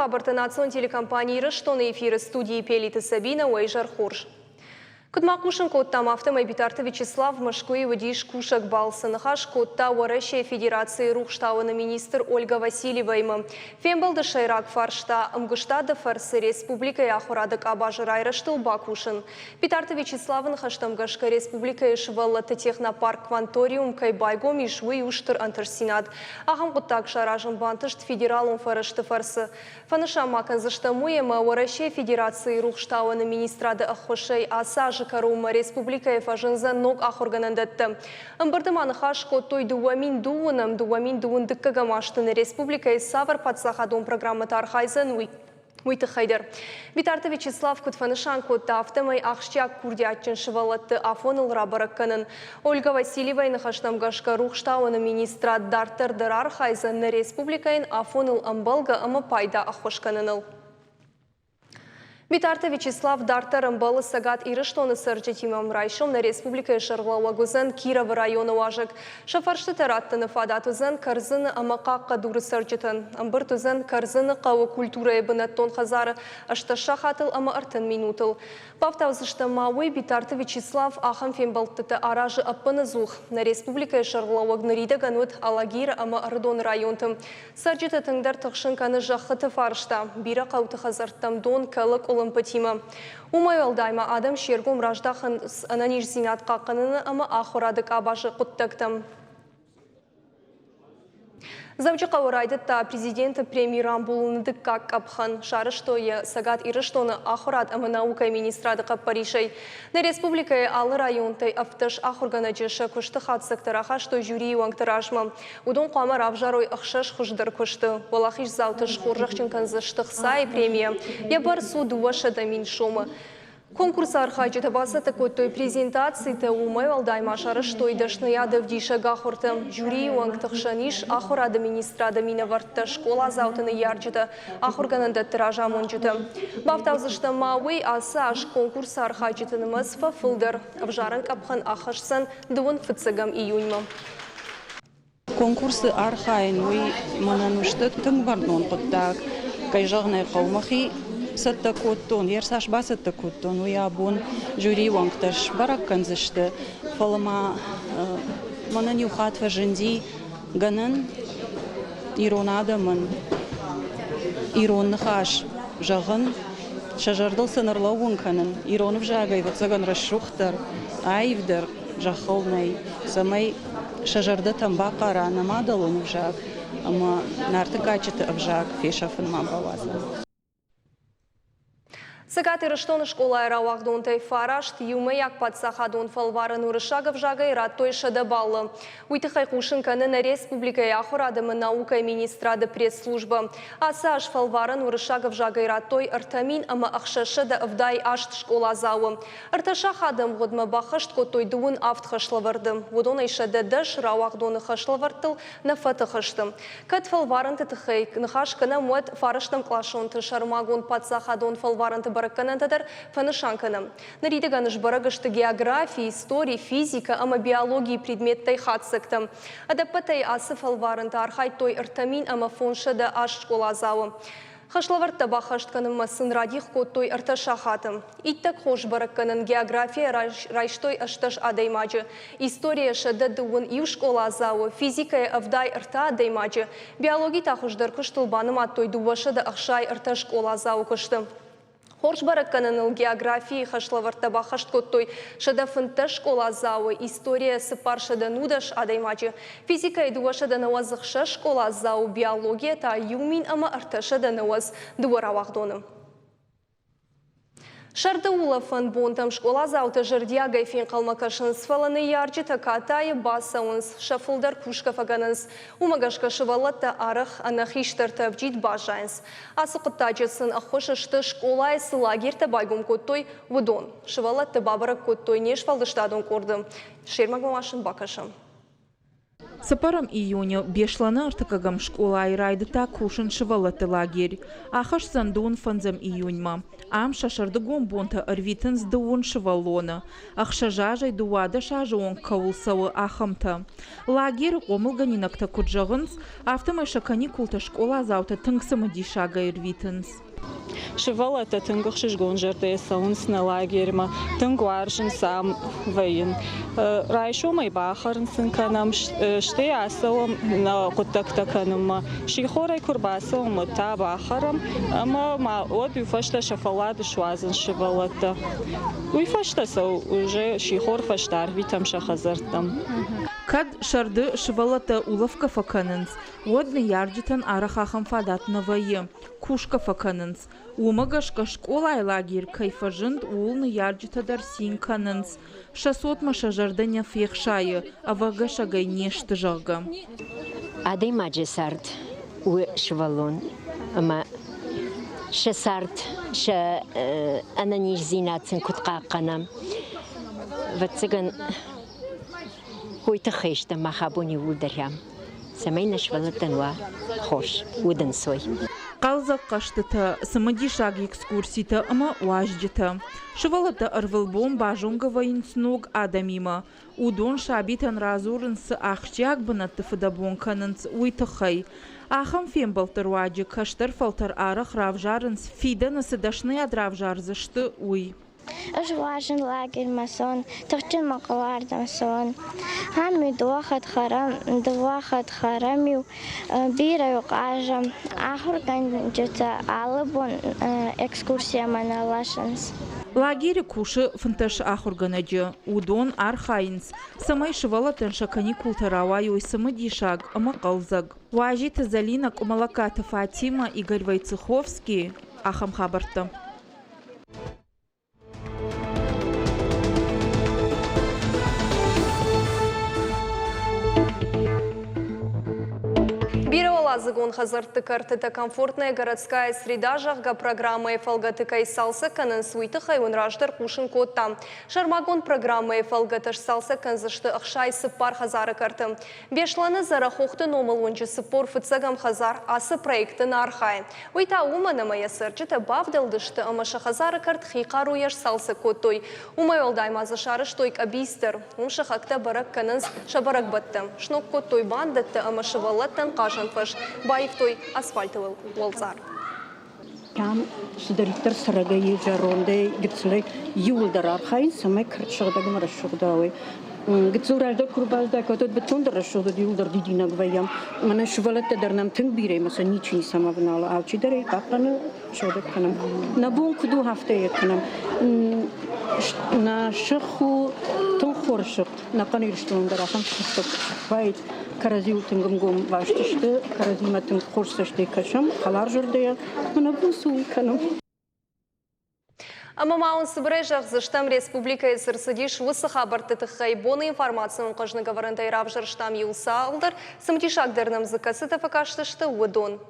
хабарты национ телекомпании Рыштоны эфиры студии Пелиты Сабина Уэйжар Хорж. Кудмакушин коттам автомобитарты Вячеслав Машкуи водиш кушак балсынахаш котта Уарашия Федерации Рухштауна министр Ольга Васильева има. Фембалды шайрак фаршта амгыштады фарсы республика яхурадык абажырайраштыл бакушин. Питарты Вячеславын хаштамгашка республика ешваллаты технопарк кванториум кайбайгом ишвы уштыр антарсинат. Ахам коттак шаражын бантышт федералун фарашты фарсы. Фанышамакан заштамуема Уарашия Федерации Рухштауна министрады ахошей асаж Карума республика ефажынза ног ахорганандатты. Амбардыманы хашко той дуамин дуындыккага маштыны республика савар патсахадон программаты архайзан уйты хайдар. Битарты Вячеслав Кутфанышан котта автомай ахшчак курдиатчын шывалатты афоныл рабаракканын. Ольга Васильева нахашнамгашка рухштауны министра дартыр дырар хайзан республикаин афоныл амбалга ама пайда ахошканыныл. Битарты Вячеслав Дартар амбалы сагат ирыштоны сырджетимам райшом на республика Шарлауагузен Киров районы важык. Шафаршты тараттыны фадатузен карзыны амақаққа дуры сырджетын. Амбыртузен карзыны қауы культура ебінаттон хазары ашташа хатыл ама артын минутыл. Павтаузышты мауы Битарты Вячеслав ахам фембалтыты аражы аппыны зух. На республика Шарлауагнырида ганут алагир ама ардон районтым. Сырджеті тыңдар тұқшынканы жақыты фаршта. Бира қауты хазарттам дон калық Патима. Умай алдайма адам шергом раждахын ананиш зинат қаққаныны ама ахурадык абашы құттықтым. Завчықа орайдытта президенті премьерам болуныдык как капхан шарыштойы сагат ирыштоны ахурад ама наука министрады қаппаришай. На республикае алы районтай автыш ахурганаджышы күшті хатсықтыраға что жюри уаңтыражма. Удон қамар авжарой ақшаш құждыр күшті. Волахиш заутыш қоржақчын канзыштық сай премия. Ябар суду вашада мин шомы. Конкурс архайчыты басыты көттой презентацияты умай алдайма шарыштой дашны яды вдиша гахуртым. Жюри уаңтықшаниш ахурады министрады минавартты школа заутыны ярчыты ахурганында тиража мончыты. Бафтаузышты мауы асаш конкурс архайчытынымыз фылдыр. Вжарын капхан ахашсан дуын фыцыгам июньма. Конкурсы архайын уй мананушты тың бардон құттак. Кайжағнай қаумахи сатта коттон, ерсаш басатта коттон, уябун жюри ваңкташ бараккан зышты. Фалыма манан юхатва жынди ганын иронадамын, иронны хаш жағын шажардыл сынырлау вынканын, иронып жағай ватсаган расшухтар, айвдар жақылнай, самай шажарды тамба қара намадалын вжаг, ама нарты качеты вжаг фешафын мабалазы. Сагат ирыштоны школа айрауағдон тай фарашт, юмаяк патсахадон фалварын урышагов жагай раттой шадабаллы. Уйтықай қушынканы на республика яхурадымы наука министрады пресс-служба. Асаш фалварын урышагов жагай раттой артамин ама ақшашыда авдай ашт школа зауы. Арташа хадым ғудмы бақышт котой дуын авт хашлавардым. Водон айшады дыш рауағдоны хашлавардыл на фаты хаштым. Кат фалварын тытықай нахаш кана муэт фарыштым клашон тышармагон патсахадон фалварын баракканантадар фанышанканым. Наридыганыш барагышты географии, истории, физика, ама биологии предметтай хатсыктым. Адапатай асы фалварынта архай той артамин ама фоншада аш школа зауы. Хашлавартта бахаштканым масын радих коттой арташа хатым. Иттак хош баракканын география райштой ашташ адаймаджы. История шада дуын ив школа зауы, физика авдай арта адаймаджы. Биология тахушдар кыштылбаным аттой дувашада ахшай арта школа зауы кыштым. Хорш баракканын географии хашлаварта бахашт коттой шадафынта школа зауы, история сыпар шаданудаш адаймачы, физика идуашада навазықша школа зауы, биология та юмин ама арта шаданаваз дуаравахдоным. Шарды улафын бонтам школа зауты жырдия гайфен қалмакашын сфаланы ярчы такатайы басауынс, шафылдар кушка фаганынс, умагашка шывалатта арық анахиштар табжид бажайынс. Асы құттачысын ақошышты школа есі лагерті байгом коттой вудон. Шывалатта бабарак коттой неш фалдыштадын кордым. Шермагмамашын бакашым. Сапарам июня бешлана артыкагам школа айрайды та кушын шывалаты лагерь. Ахаш сандун фанзам июньма. Ам шашарды гомбонта арвитынс дуун шывалона. Ахшажажай дуада шажуон каулсавы ахамта. Лагерь омылганинакта куджагынс, автомайша каникулта школа заута тыңсымы дишага ирвитынс. Шывала это тынгахшиш гонжерте саунс на лагерьма, тынгуаршин сам воин. Райшо май бахарн сынканам ште асалам на кутактаканам. Шихорай курбасалам та бахарам, ама ма от уфашта шафалады швазен шывалата. Уйфашта са уже шихор фаштар витам шахазартам. Кад шарды шывалата уловка факанынс, водны ярджитан арахахам фадат навае, кушка факанынс. Умагашка школа и лагерь кайфажынд улны ярджитадар синканынс. 600 машажарданя фехшайы, авага шагай нешты жага. Адей маджесард у швалон, ама шесард ша ананиш зинатсен кутқақанам. Ватсыган Хуйтахешта махабуни ударям. Семейна швалатанва хош удансой. Қалзақ қаштыта, самадишаг экскурсита, ама уажджита. Шывалата арвылбон бажунга воинснуг адамима. Удон шабитан разурынсы ахчак бынатты фыдабонканынс уйтахай. Ахам фембалтар уаджи каштар фалтар арах равжарынс фида насыдашны адравжарзышты уй. Aš važin lager mason, tachtin maqalardam son. Hami duaxat xaramiu bira yuqajam. Ahur ganjita alabon ekskursiya manalaşans. Лагерь куши фанташ ахурганаджи, удон архайнс. Самай шывалатын шакани култарава юй самадишаг, ама қалзаг. Важита Залина Кумалаката Фатима Игорь Войцеховский, ахам хабарта. Загон хазарты карты комфортная городская среда жахга программа эфалгатыка и салса канан суйты хайван раждар кушин котта. Шармагон программа эфалгатыш салса канзашты ахшай сыпар хазары карты. Бешланы зарахохты номал ончы сыпор фыцагам хазар асы проекты на архай. Уйта умана моя сырчыта бавдалдышты амаша хазары карт хикару яш салса коттой. Умай олдаймазы шарыш тойк абистер. Умшахакта барак кананс шабарак баттым. Шнок коттой бандатты амаша валаттан кажан фаш. Байфтой асфальтовый волзар. Там сдриттер сарагай жаронде гитслей юлдар архайн самай крчгдагм расшгдавай. Гитзуралда курбалда котот бетондер расшгд юлдар дидинагваям. Мана швалата дарнам тынбире маса нични самавнала авчи дарей капаны шодек канам. На бунку ду хафте канам. На шху тон хоршк на канирштондар ахам шхт вайт Каразил тынгым ваштышты, каразиматын хорсашты кашам, халар журдая, мана бусу канам. Амамаун Сыбрежах заштам Республика Сырсыдиш высыха бартытыхай боны информациян қажны говорынтай равжыр штам юлса алдар, сымтишагдырным зыкасы тафакаштышты уыдон.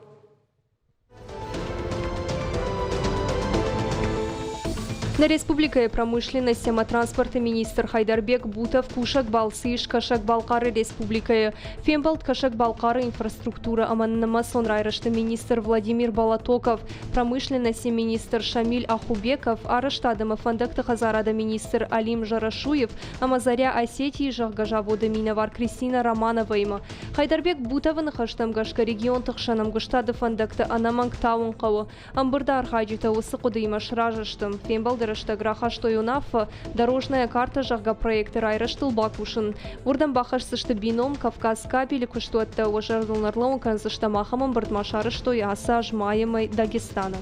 На Республика промышленность транспорта министр Хайдарбек Бутов кушак балсыш кашак балкары республикая. Фембалт кашак балкары инфраструктура аманнама сонрайрышты министр Владимир Балатоков, промышленность министр Шамиль Ахубеков, араштадама фандакты хазарада министр Алим Жарашуев, амазаря Осетии жахгажавода миновар Кристина Романова има. Хайдарбек Бутовын хаштам гашка регион тахшанам гыштады фандакты анаманг таун қауы. Амбырда архаджита усықуды имаш ражыштым. Фембалды Граха что юнафа дорожная карта жага проекты райраштыл бакушин. Урдан бахашсышты бином Кавказ кабели куштуатта ожардылнарлау канзышта махамам бартмашары что яса жмаемой Дагестана.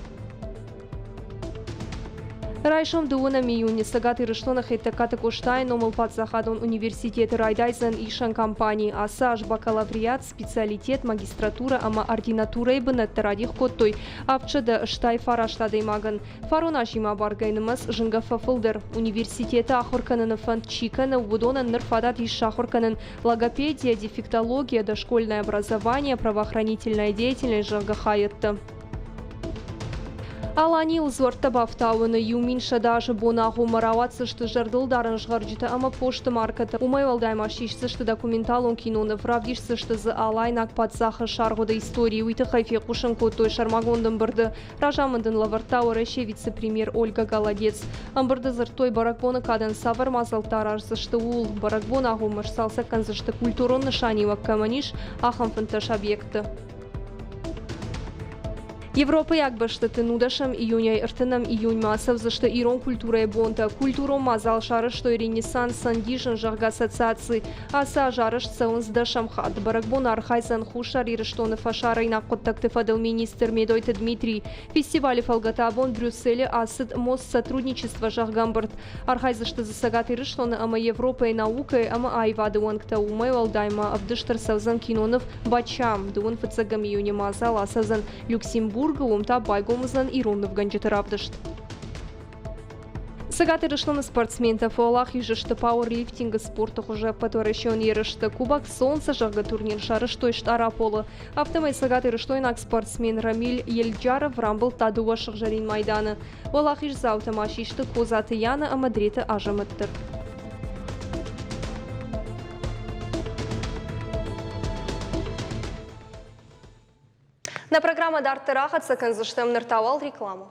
Райшом дуына миюни сагаты рыштонах это катакуштай номал подзахадон университет райдайзен ишан компании асаж бакалавриат специалитет магистратура ама ординатура и бынетты радих коттой апчада штай фараштады маган фаронашима баргайнымыз жынгафа фылдыр университеті ахурканын фанд чиканы удонан нырфадат иш ахурканын логопедия, дефектология, дошкольное образование, правоохранительная деятельность жагахайытты. Аланил зорта бафтауыны юмин шадажы бонағу марават сышты жардыл дарын жғарджиты ама пошты маркеты. Умай валдаймашиш сышты документалон киноны вравдиш сышты зы алайн акпатсахы шарғыды истории уйты хайфе қушын көттой шармагондын бірді. Ражамындын лавартауы реше вице-премьер Ольга Голодец. Амбырды зыртой баракбоны кадан савар мазалтарар сышты ул. Баракбонағу мырсалса канзышты культурон нышани ваккаманиш ахам фынташ объекты. Европа як башты тынудашам июня иртынам июнь масов за что ирон культура и бонта. Культуру мазал шары, что и ренессанс сандишен жарга ассоциации. Аса жарыш цаун сдашам хат. Баракбон архайсан хушар и рештоны фашара и накоттакты фадал министр Медойта Дмитрий. Фестивале фалгатабон Брюсселе асыд мост сотрудничества жаргамбард. Архайза что засагаты рештоны ама Европа и наука ама айвады уанкта умай валдайма абдыштар савзан кинонов бачам. Дуан фацагам июня мазал асавзан Люксембург. Умта байгомыздан иронов ганджетарабдышт. Сагаты рештоны спортсмента фолах ежешты пауэрлифтинга спорта уже потворещен ерышты. Кубок солнца жарга турнир шарыштой штараполы. Автомай сагаты рештойнак спортсмен Рамиль Ельджаров рамбыл тадуа шахжарин майданы. Волах иж заутамашишты козаты яна амадреты ажамыттыр. На программа Дарты Рахат саканзыштым ныртавал рекламу.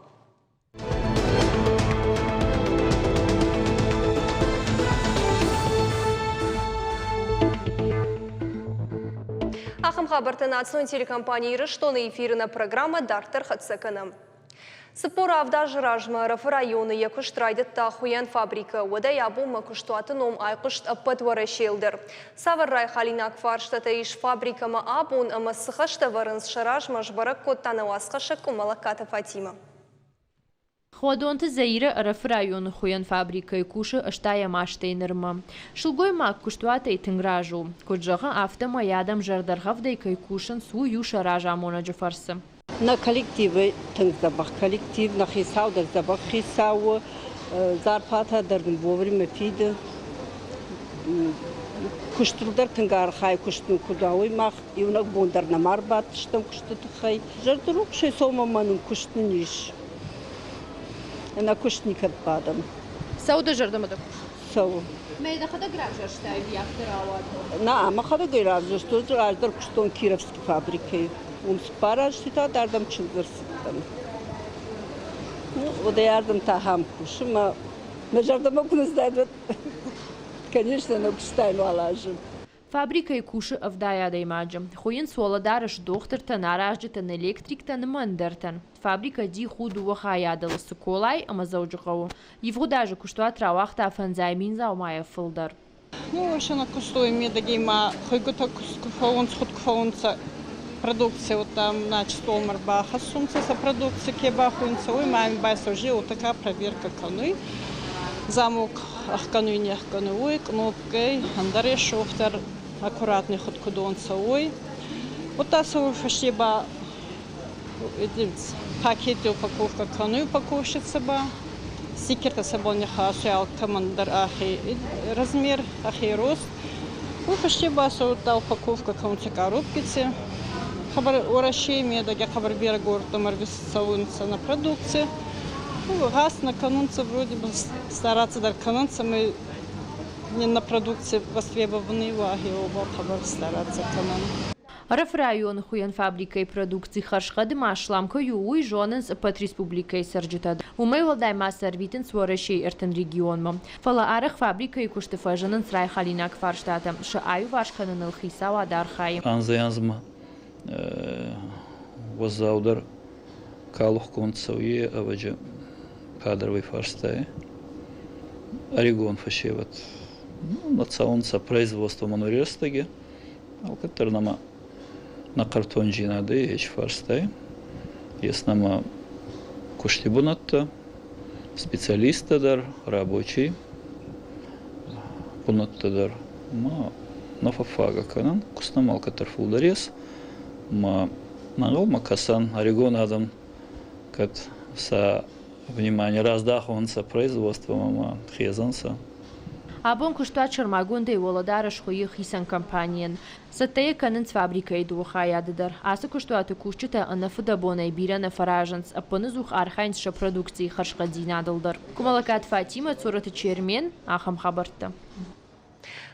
Ахам хабарты национ телекомпании Рештоны эфирына программа Дарты Рахат саканым. Сыпора авда жыражма рафы районы якуштрайды тахуян фабрика. Ода ябума куштуатыном айкушт аппатвара шелдер. Савар райхалинак фарштата иш фабрикама абун ама сыхашта варынс жыражма жбарак коттана васқаша кумалаката Фатима. Ходонты заира рафы районы хуян фабрика и куши аштая маштейнерма. Шылгой мак куштуата и тынгражу. Коджаха автома ядам жардархавда и кайкушан свою шаража амона джафарса. На коллективы тыңзабах коллектив, на хисау дарзабах хисау, зарплата дардым вовремя пиды. Куштурдар тыңгар хай куштун кудауй мах, и унак бондар на марбат штам куштуты хай. Жардарук шей сома манум куштун иш. На куштникат падам. Сауда жардамада куш? Сау. Мейда хада гражар штай вяхтарауад? На, ама хада гражар, что жраждар куштун кировски фабрики. Умспара что дардам чилдырсыттым. Ода ярдам тахам кушым, а жардам окунуздайдват. Конечно, но куштайну алажым. Фабрика и куши авдая даймаджам. Хуин суаладарыш доктор-тан, аражджитан, электрик-тан, мандартан. Фабрика ди худу вахаядала суколай, ама зауджихау. Его даже куштуат равахта афанзаймин заумая фылдар. Ну, вообще на кусту имеет гейма, хойгута кускуфаунц, хуткуфаунца. Продукция вот там на чистом марбаха, сумца со продукцией кебахунца, ой, маме байса уже вот такая проверка кануй, замок ахкануй не ахкануй, кнопкой, андаре шофтер аккуратный ход кудонца, ой, вот та свой фашеба, пакеты упаковка кануй упаковщица ба, стикер-то собой не хасуял командар ахи размер, ахи рост, ой, фашеба вот та упаковка кануй коробкицы. Хабар уращей медаги, хабар берегор, там арвисовывается на продукции. Ну, газ на канунце вроде бы стараться dar канунце мы не на продукции востребованные ваги, оба хабар стараться канун. Раф район хуян фабрика и продукции харшхады машламка юуй жоненс под республикой Сарджитад. Умей валдай массар витен своращей эртен регионма. Фала арах фабрика и куштефа женен срай халинак фарштата. Ша аю вашканен алхисава дархай. Анзаянзма. Возаудар калух концауе аваджа кадровый фарстай орегон фашеват нацаунца производство манурестаги алкатернама на картон жинады эч фарстай еснама куштибунатта специалистадар рабочий бунаттадар ма нафафага канан куснамал катерфулдарес ма нагал макасан орегон адам кат са внимание раздахонца производства ма хезанса. Абон куштуа чырмагунды володарыш хуи хисан компаниян. Саттая канынц фабрикой дуухаядыдар. Асы куштуаты кушчыта анафыда бонай бирана фаражанс, апынызух архайнсша продукции харшкадзинадылдар. Кумалакат Фатима цураты чермен ахам хабарта.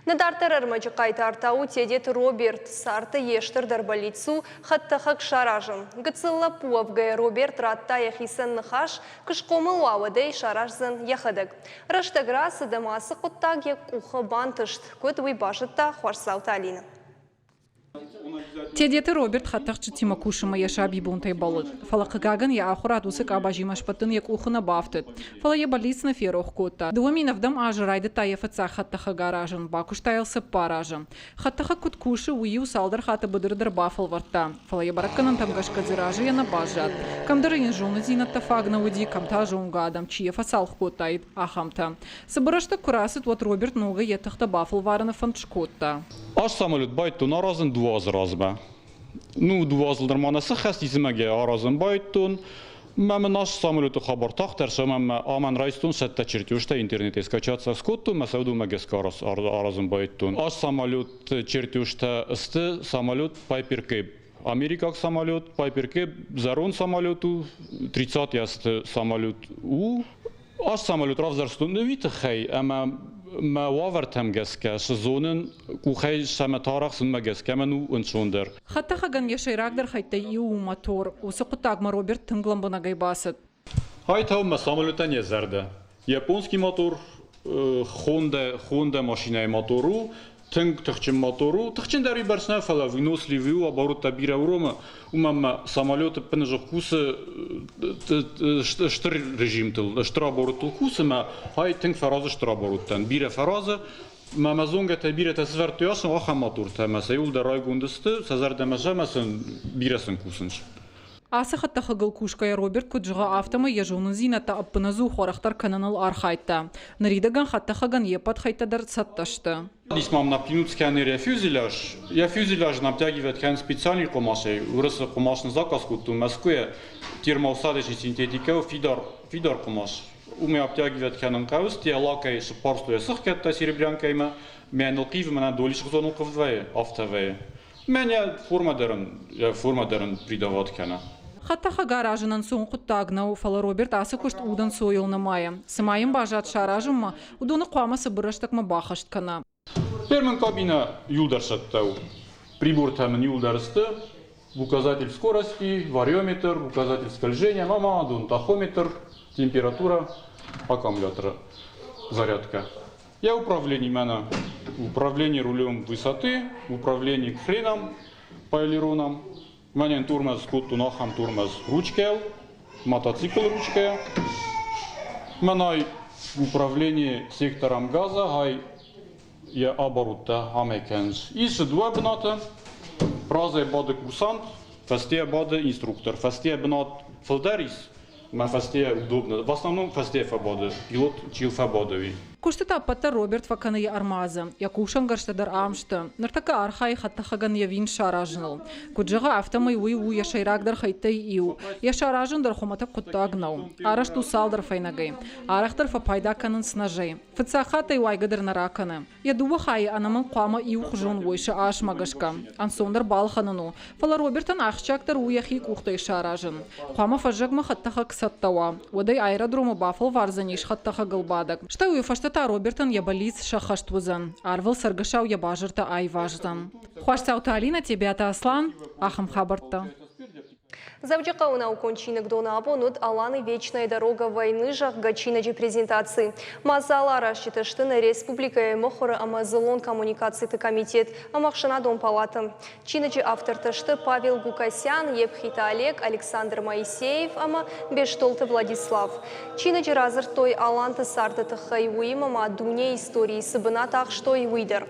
Надартарар мачықайтартау тедет Роберт Сарты ештір дарбалицу хаттахак шаражын. Гыцылла пуавгай Роберт ратта яхисан нахаш кышқомыл ауадай шаражзын яхадык. Раштагра сыдамасы құттаг ек ұқы бантышт. Көт уйбашытта хуарсаута Алина. Тедеті Роберт хаттақчы Тимакушыма яша бибунтай балыд. Фалақығағын я ахурат усык абажимаш патын як ухына бафтыд. Фала я балицна ферух кота. Дуаминавдам ажырайды таяфыца хаттақы гаражын. Бакуш тайлсы паражын. Хаттақы куткушы уйу салдар хаты бұдырдыр бафыл варта. Фала я баракканын тамгашка зиражы яна бажат. Камдары инжуны зинатта фагна уди, камта жунгадам, чия фасал котайд ахамта. Сабырашта курасыт вот Роберт нуга етахта бафыл варына фантшкотта. Аш самолет байтун аразын дуаз разба. Ну дуазылдар манасы хастизимаге аразын байтун. Мама наш самолету хабар тахтарша мама аман райстун сетта чертюшта интернете скачаться скотту масауду магеска аразын байтун. Аш самолет чертюшта сты самолет Пайпер Кейп. Америкак самолет Пайпер Кейп зарон самолету 30 ясты самолет у. Аш самолет равзарстун невита хай ама ما وافرت هم جسكا شزونن كوخي شمتارخ سن ما جسكا منو انشوندر حتى خجن يشيراك در خيطة يو موتور وسقط ما روبرت تنقلم بنا جايباسد هاي تاو ما سامولتان يزرده يابونسكي موتور خونده ماشينه موتورو تنگ تخچن موتورو تخچن داری برسنه فلا وینوس لیویو оборот табира урома умама самолеты пенежо кусы штыр режим тыл штыр оборот тыл кусы ма хай тенг фаразы штыр обороттан бире фаразы мамазонга табира тасвертяшн аха мотор тамаса юлда райгундысты сазарда мажамасын биресин кусынш Асы хатта хагыл кушкая Роберт куджыга автома ежунын зинатта аппыназу хорахтар кананал архайтта. Наридаган хатта хаган епат хайтадар сатташты. Дисмам напинут сканере фюзеляж. Я фюзеляж натягивает хан специальный комашей. Урысы комашный заказ куту Москве. Термоусадочный синтетика фидор комаш. Уме обтягивает ханан каус. Те лакай шпарстуя сахкетта серебрянкайма. Мен кив мена долиш зонуков двое автовые. Меня форма дерен придавать кана. Хаттаха гаражынан соң құттағынау фала Роберт асы күшт удан сойылны мая. Сымайын бажат шаражым ма, удоны қуамасы бұрыштық ма бақышт кана. Пермен кабина юлдаршаттау. Прибор тамын юлдарысты. Указатель скорости, вариометр, указатель скольжения, мамадун, тахометр, температура аккумулятора, зарядка. Я управление рулем высоты, управление хреном по элеронам. Манен турмаз кутту нахам турмаз ручкел, мотоцикл ручкел. Манай управление сектором газа, хай я оборота амекенс. Ише два бната, празе баде курсант, фастия баде инструктор, фастия бнат фалдарис, ма фастия удобно. В основном фастия фабаде, пилот чил фабадеви. Куштата пата Роберт факаны я армаза, я кушан гарштадар амшта, нартака архай хатта хаган я вин шаражнал. Куджага автомай уйу я шайрак дар хайтай иу, я шаражн дар хомата куттагнау. Арашту салдар файнагай, арахтар фапайда канын снажай. Фацахатай уайгадар нараканы. Я дуба хай анаман қама иу хужон уйша аш магашка. Ансондар балханану. Фала Робертан ахчактар уяхи кухтай шаражн. Қама фажагма хатта хак саттава. Удай аэродрома бафал варзаниш хатта хагалбадак. Шта уйфашта Робертан я балиц шахаштвузан. Арвал саргашау я бажырта ай важдан. Хуашсаута Алина, тебя та Аслан, ахам хабарта. Завчака у наукончинок дона абонут Аланы вечная дорога войны жахгачинаджи презентации. Мазала расчиташтыны республика мохора Амазолон коммуникации комитет Амахшана дом палата. Чинаджи автор ташты Павел Гукасян, Епхита Олег, Александр Моисеев, ама Бештолты Владислав. Чинаджи разыр той Аланты сарты тахай уимама дуне истории сыбына так что и выйдер.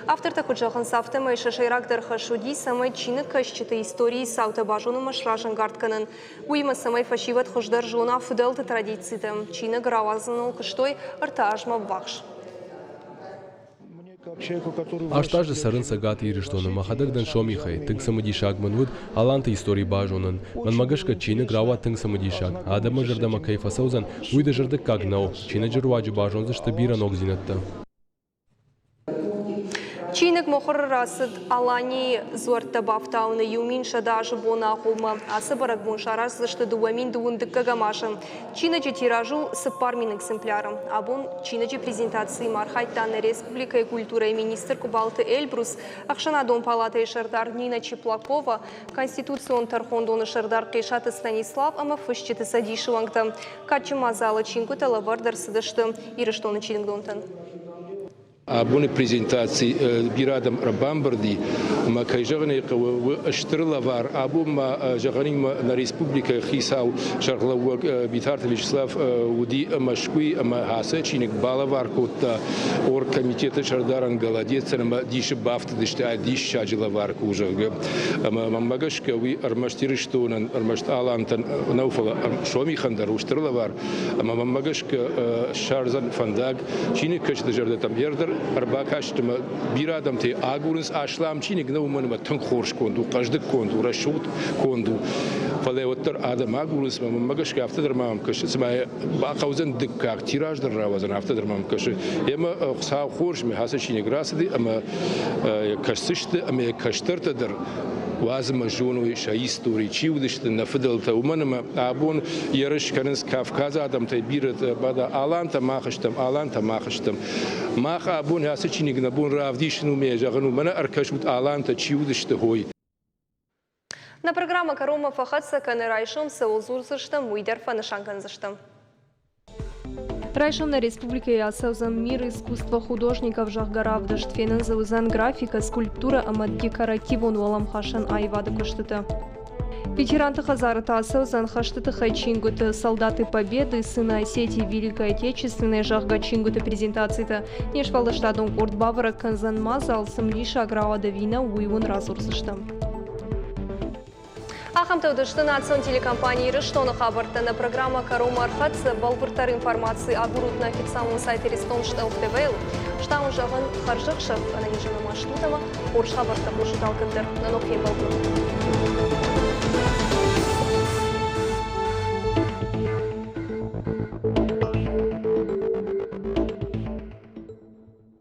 Автор таку джахан сафтема и шашайрак дархашуди самой чины кащиты истории саута бажуну машражан гартканын. Уйма самай фашиват хождар жона фуделты традициям. Чина гравазану кыштой артажма вахш. Аштажы сарын сагаты ирыштоны махадагдан шомихай, тынг самадишаг манвуд, аланты истории бажонын. Манмагашка чина грава тынг самадишаг. Адама жардама кайфасаузан, уйда жардак кагнау, чина жырваджи бажонзы штабира ногзинатта. Чиник мохор расыд алани зорта бафтауны юмин шадажы бона хума. Асы барак бон шарас зашты дуамин дуындык кагамашын. Чиначи тиражу сыпармин экземплярым. Абон чиначи презентации мархайтаны республика и культура и министр Кубалты Эльбрус, Ахшанадон палаты Шердар Нина Чеплакова, Конституцион Тархондон Шердар Кешаты Станислав, ама фышчеты садишивангтам. Качыма зала чинкута лавардар сыдыштым. Ирыштоны чингдонтан. Абуни презентации бирадам Рабамбарди, ма кайжаганы аштрылавар, абу ма жаганин на республика Хисау Шарлау Битарт Вячеслав Уди Машкуи ма Хасечиник Балавар Котта ор комитета Шардаран Галадец ма диши бафт дишта диш шажилавар кужага ма магашка ви армаштириштонан армашт алантан науфала шоми хандар аштрылавар ма магашка Шарзан Фандаг чиник каш дежарда там ярдар Арбакаштма бирадам те агурис ашлам чиник науманма тонхорш конду каждый конду рашут конду фалеоттер адам агурис магаш кафтер мам каш сма бакаузен диккак тираж дравазан афтер мам каш ема хса хорш ми хаса чиник расди ама кашсышты ама каштертер وازم جونوی شایستوری چی ودشت نفدل تا ومنما آبون یارش کنس کافکاز آدم تبیرت بعد آلان تا ماخشتم ماخ آبون هست چی نگنبون رافدیشنو میجاگنو من ارکشوت آلان تا چی ودشت هوی. На программа Карома Фахатса Канерайшом Сеулзурзыштым Уйдерфа Нашанганзыштым. Райшом на республике Ясаузан мир искусства художников Жахгаравдашт фенензаузан графика, скульптура, амат декоративон валам хашан айвады кыштыты. Ветеранты Хазарата Асаузан хаштыты хайчингуты, солдаты Победы, сына Осетии Великой Отечественной Жахгачингуты презентацияты. Нешвалдаштадон Ордбавара Канзанмаза алсым лиша аграуада вина уйвун разурзыштым. Ахамтаудышты национ телекомпании Рыштоны хабартана программа Карома Архатсы балбыртар информации о гурут на официальном сайте Рестонштел ТВ. Штам жагын харжыкшев ананижана маштутама, орш хабарта бушутал кындыр. На нохен балбыр.